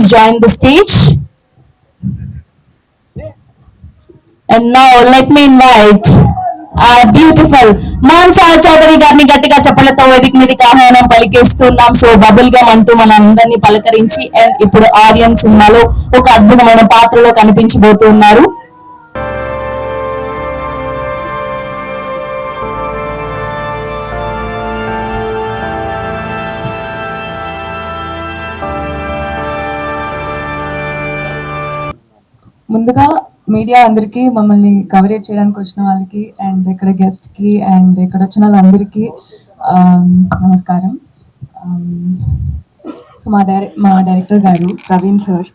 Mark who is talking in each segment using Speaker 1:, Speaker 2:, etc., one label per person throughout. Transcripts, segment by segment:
Speaker 1: please join the stage. And now let me invite our beautiful Mansa Chaudhary గారిని గట్టిగా చప్పట్లతో వేదిక మీదకి ఆహ్వానం పలికేస్తున్నాం. సో బబుల్ గమ్ అంటూ మన అందరినీ పలకరించి అండ్ ఇప్పుడు ఆర్యన్ సినిమాలో ఒక అద్భుతమైన పాత్రలో కనిపించబోతున్నారు.
Speaker 2: ముందుగా మీడియా అందరికీ, మమ్మల్ని కవరేజ్ చేయడానికి వచ్చిన వాళ్ళకి అండ్ ఇక్కడ గెస్ట్కి అండ్ ఇక్కడ వచ్చిన వాళ్ళందరికీ నమస్కారం. సో మా డైరెక్టర్ గారు ప్రవీణ్ సార్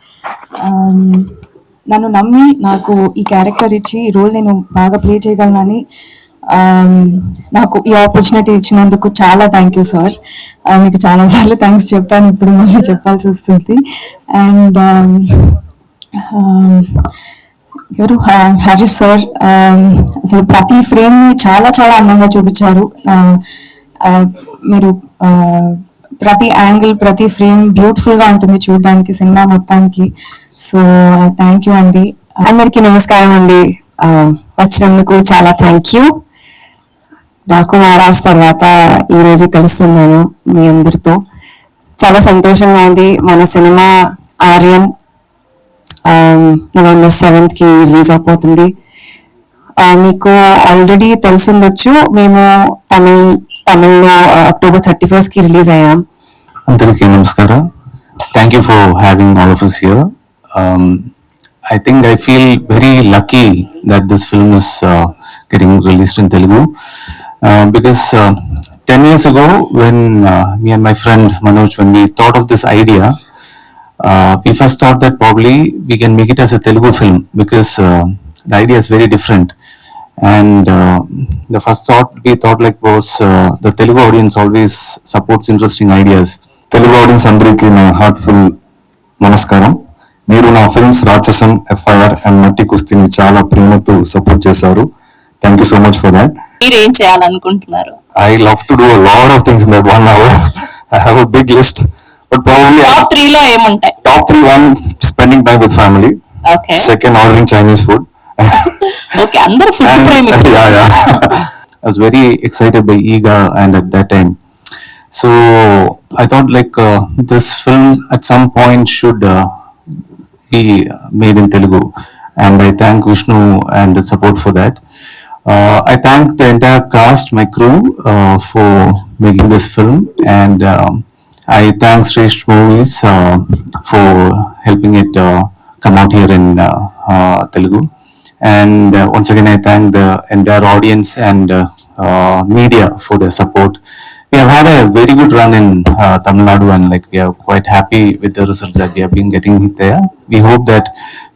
Speaker 2: నన్ను నమ్మి నాకు ఈ క్యారెక్టర్ ఇచ్చి ఈ రోల్ నేను బాగా ప్లే చేయగలనని నాకు ఈ ఆపర్చునిటీ ఇచ్చినందుకు చాలా థ్యాంక్ యూ సార్. మీకు చాలాసార్లు థ్యాంక్స్ చెప్పాను, ఇప్పుడు మళ్ళీ చెప్పాల్సి వస్తుంది. అండ్ ఎవరు హారిస్ సార్ అసలు ప్రతి ఫ్రేమ్ ని చాలా చాలా అందంగా చూపించారు. మీరు ప్రతి యాంగిల్ ప్రతి ఫ్రేమ్ బ్యూటిఫుల్ గా ఉంటుంది చూడడానికి సినిమా మొత్తానికి. సో థ్యాంక్ యూ అండి.
Speaker 3: అందరికీ నమస్కారం అండి. వచ్చినందుకు చాలా థ్యాంక్ యూ. నాకు ఆర్ఆర్స్ తర్వాత ఈ రోజు కలుస్తున్నాను మీ అందరితో. చాలా సంతోషంగా ఉంది. మన సినిమా ఆర్యన్ November 7th కి రిలీజ్ అయిపోతుంది. మీకు ఆల్రెడీ తెలుసుండొచ్చు, మేము తమిళ్లో October 31st కి రిలీజ్ అయ్యాం.
Speaker 4: అందరికీ నమస్కారం. Thank you for having all of us here. I think I feel very lucky that this film is getting released in Telugu because 10 years ago when me and my friend Manoj, when we thought of this idea, we first thought that probably we can make it as a Telugu film because the idea is very different. And the first thought we thought like was the Telugu audience always supports interesting ideas.
Speaker 5: Telugu audience అందరికీ నా heartful నమస్కారం. మీరు నా films రాక్షసం, FIR and మట్టి కుస్తీని చాలా ప్రేమతో support చేశారు. Thank you so much for that.
Speaker 1: మీరు ఏం చేయాలనుకుంటున్నారు?
Speaker 5: I love to do a lot of things in that 1 hour. I have a big list. But probably
Speaker 1: top 3 లో ఏముంటాయి?
Speaker 5: Top 3, 1 spending time with family.
Speaker 1: Okay.
Speaker 5: Second, ordering Chinese food.
Speaker 1: Okay, అందరూ food ప్రేమికులు.
Speaker 5: Yeah.
Speaker 4: I was very excited by Eega and at that time. So I thought like this film at some point should be made in Telugu, and I thank Vishnu and the support for that. I thank the entire cast, my crew, for making this film, and I thank Shrestha Movies for helping it come out here in Telugu. And once again, I thank the entire audience and media for their support. We have had a very good run in Tamil Nadu, and like we are quite happy with the results that we have been getting there. We hope that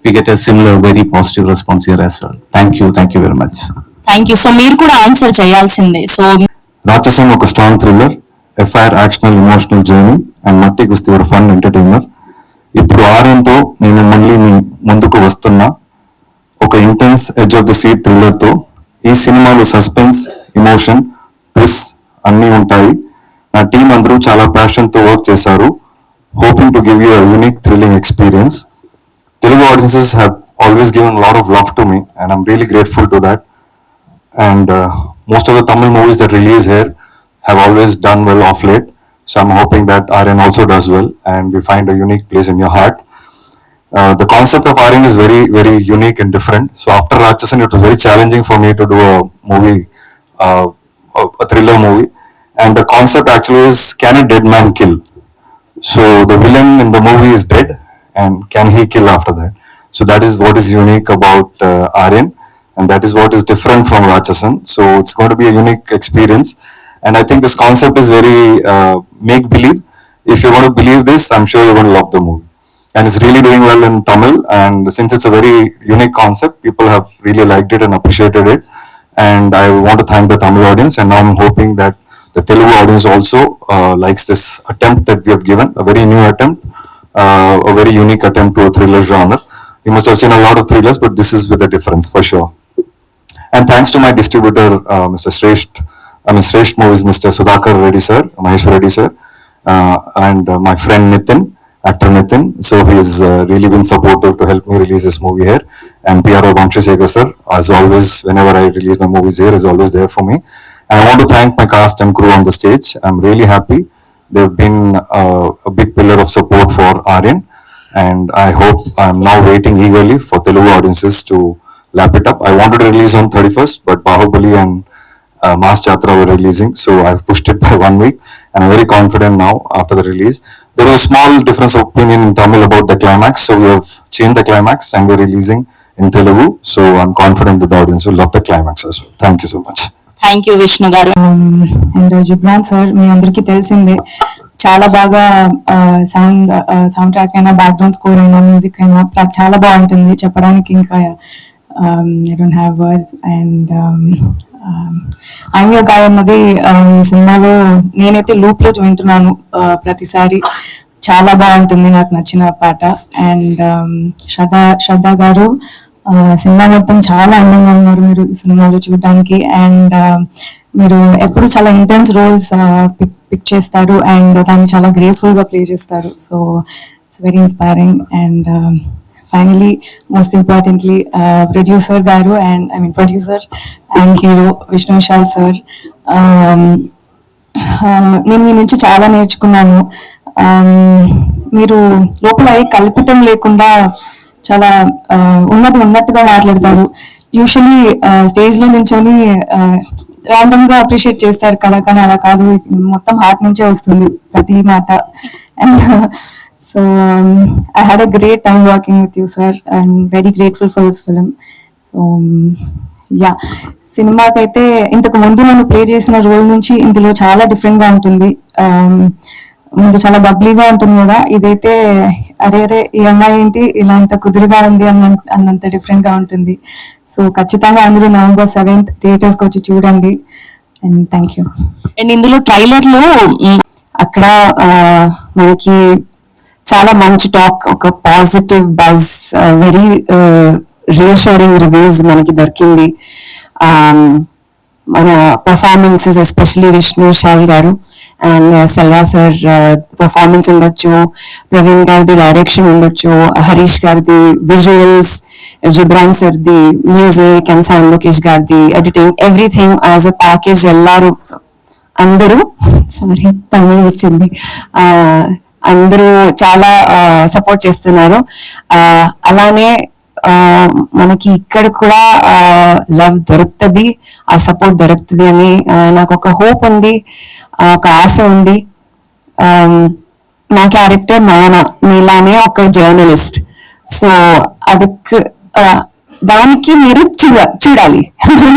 Speaker 4: we get a similar very positive response here as well. Thank you very much.
Speaker 1: Thank you. So మీరు కూడా answer చేయాల్సిందే. So
Speaker 5: Rakshasam ఒక strong thriller, FIR actional emotional journey and Matti Kusthi ఒక fun entertainer. ఇప్పుడు ఆర్యన్తో నేను మళ్ళీ మీ ముందుకు వస్తున్నా ఒక intense edge of the seat థ్రిల్లర్తో. ఈ సినిమాలో సస్పెన్స్, ఎమోషన్, ట్విస్ట్ అన్నీ ఉంటాయి. నా టీం అందరూ చాలా ప్యాషన్తో వర్క్ చేశారు. Hoping to give you a unique thrilling experience. Telugu audiences have always given a lot of love to me and I'm really grateful to that. And most of the Tamil movies that release here have always done well of late. So I'm hoping that Aryan also does well and we find a unique place in your heart. The concept of Aryan is very, very unique and different. So after Rakshasan, it was very challenging for me to do a movie, a thriller movie. And the concept actually is, can a dead man kill? So the villain in the movie is dead and can he kill after that? So that is what is unique about Aryan. And that is what is different from Rakshasan. So it's going to be a unique experience. And I think this concept is very make-believe. If you're going to believe this, I'm sure you're going to love the movie. And it's really doing well in Tamil. And since it's a very unique concept, people have really liked it and appreciated it. And I want to thank the Tamil audience. And now I'm hoping that the Telugu audience also likes this attempt that we have given, a very new attempt, a very unique attempt to a thriller genre. You must have seen a lot of thrillers, but this is with a difference for sure. And thanks to my distributor, Mr. Shrestha Movies, Mr. Sudhakar Reddy sir, Mahesh Reddy sir, and my friend Nitin. actor Nitin. So he's really been supportive to help me release this movie here. And PRO Vamshi Sekhar sir, as always, whenever I release my movies here, is always there for me. And I want to thank my cast and crew on the stage. I'm really happy. They've been a big pillar of support for Aryan. And I hope I'm now waiting eagerly for Telugu audiences to lap it up. I wanted to release on 31st, but Bahubali and Mass Chatra were releasing, so I've pushed it by 1 week, and I'm very confident now after the release. There was a small difference of opinion in Tamil about the climax, so we have changed the climax and we're releasing in Telugu, so I'm confident that the audience will love the climax as well. Thank you so much.
Speaker 1: Thank you Vishnu గారు.
Speaker 2: And Ghibran sir, మీ అందరికీ తెలిసిందే, చాలా బాగా sound track అయినా, background score అయినా, music అయినా చాలా బాగుంటుంది. చెప్పడానికి ఇంకా I don't have words. And I'm your guy అన్నది ఈ సినిమాలో నేనైతే లూప్ లో వింటున్నాను ప్రతిసారి. చాలా బాగుంటుంది, నాకు నచ్చిన పాట. అండ్ శ్రద్ధ గారు, సినిమా మొత్తం చాలా అందంగా ఉన్నారు మీరు ఈ సినిమాలో చూడడానికి. అండ్ మీరు ఎప్పుడు చాలా ఇంటెన్స్ రోల్స్ పిక్ చేస్తారు అండ్ దాన్ని చాలా గ్రేస్ఫుల్ గా ప్లే చేస్తారు. So it's very inspiring. And finally, most importantly, producer గారు and producer and hero Vishnu Vishal sir, నేను మీ నుంచి చాలా నేర్చుకున్నాను. మీరు లోపల ఏ కల్పితం లేకుండా చాలా ఉన్నది ఉన్నట్టుగా మాట్లాడతారు. యూజువలీ స్టేజ్ లో నించొని రాండమ్ గా అప్రిషియేట్ చేస్తారు కదా, కానీ అలా కాదు, మొత్తం హార్ట్ నుంచే వస్తుంది ప్రతి మాట. And so I had a great time working with you sir, and very grateful for this film. So yeah, సినిమాకైతే ఇంతకు ముందు నేను ప్లే చేసిన రోల్ నుంచి ఇందులో చాలా డిఫరెంట్ గా ఉంటుంది. ముందు చాలా బబ్లీగా ఉంటుంది కదా, ఇదైతే అరే ఈ అమ్మాయి ఏంటి ఇలా ఇంత కుదురుగా ఉంది అన్నంత డిఫరెంట్ గా ఉంటుంది. సో ఖచ్చితంగా అందరూ November 7th థియేటర్స్ కి వచ్చి చూడండి. And thank you.
Speaker 1: అండ్ ఇందులో ట్రైలర్ లో
Speaker 3: అక్కడ మనకి చాలా మంచి టాక్, ఒక positive buzz, very reassuring reviews మనకి దొరికింది. మన పర్ఫార్మెన్సెస్, ఎస్పెషలీ విష్ణు విశాల్ గారు అండ్ సెల్వా సార్ పర్ఫార్మెన్స్ ఉండొచ్చు, ప్రవీణ్ గారిది డైరెక్షన్ ఉండొచ్చు, హరీష్ గారిది విజువల్స్, జిబ్రాన్ సార్ది మ్యూజిక్ అండ్ సామ్ లోకేష్ గారిది editing, everything as a package. అందరూ సారీ తమిళ వచ్చింది, అందరూ చాలా సపోర్ట్ చేస్తున్నారు. అలానే మనకి ఇక్కడ కూడా లవ్ దొరుకుతుంది, ఆ సపోర్ట్ దొరుకుతుంది అని నాకు ఒక హోప్ ఉంది, ఒక ఆశ ఉంది. నా క్యారెక్టర్ నానా నీలానే ఒక జర్నలిస్ట్. సో దానికి మీరు చూడాలి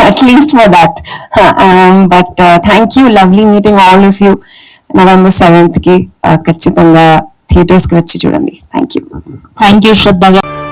Speaker 3: at least for that. But thank you, lovely meeting all of you. November 7th కి ఖచ్చితంగా థియేటర్స్ కి వచ్చి చూడండి. Thank you.
Speaker 1: థ్యాంక్ యూ శ్రద్ధ గారు.